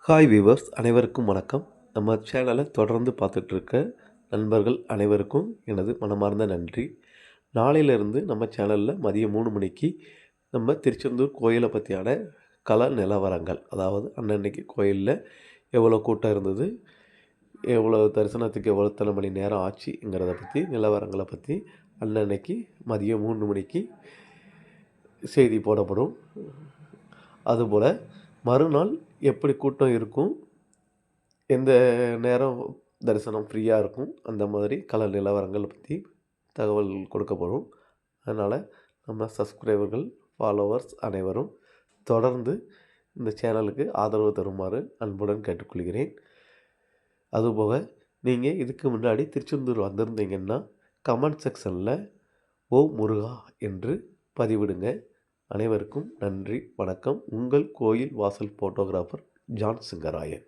Hi viewers அனைவருக்கும் வணக்கம். நம்ம சேனலை தொடர்ந்து பார்த்துட்ருக்க நண்பர்கள் அனைவருக்கும் எனது மனமார்ந்த நன்றி. நாளையிலேருந்து நம்ம சேனலில் மதியம் 3 மணிக்கு நம்ம திருச்செந்தூர் கோயிலை பற்றியான கள நிலவரங்கள், அதாவது அன்னன்னைக்கு கோயிலில் எவ்வளோ கூட்டம் இருந்தது, எவ்வளோ தரிசனத்துக்கு எத்தனை மணி நேரம் ஆச்சுங்கிறத பற்றி நிலவரங்களை பற்றி அன்னன்னைக்கு மதியம் 3 மணிக்கு செய்தி போடப்படும். அதுபோல் மறுநாள் எப்படி கூட்டம் இருக்கும், எந்த நேரம் தரிசனம் ஃப்ரீயாக இருக்கும், அந்த மாதிரி கள நிலவரங்களை பற்றி தகவல் கொடுக்கப்படும். அதனால் நம்ம சப்ஸ்கிரைபர்கள், ஃபாலோவர்ஸ் அனைவரும் தொடர்ந்து இந்த சேனலுக்கு ஆதரவு தருமாறு அன்புடன் கேட்டுக்கொள்கிறேன். அதுபோக நீங்கள் இதுக்கு முன்னாடி திருச்செந்தூர் வந்திருந்தீங்கன்னா கமெண்ட் செக்ஷனில் ஓ முருகா என்று பதிவிடுங்க. அனைவருக்கும் நன்றி, வணக்கம். உங்கள் கோயில் வாசல் ஃபோட்டோகிராஃபர் ஜான் சிங்கராயன்.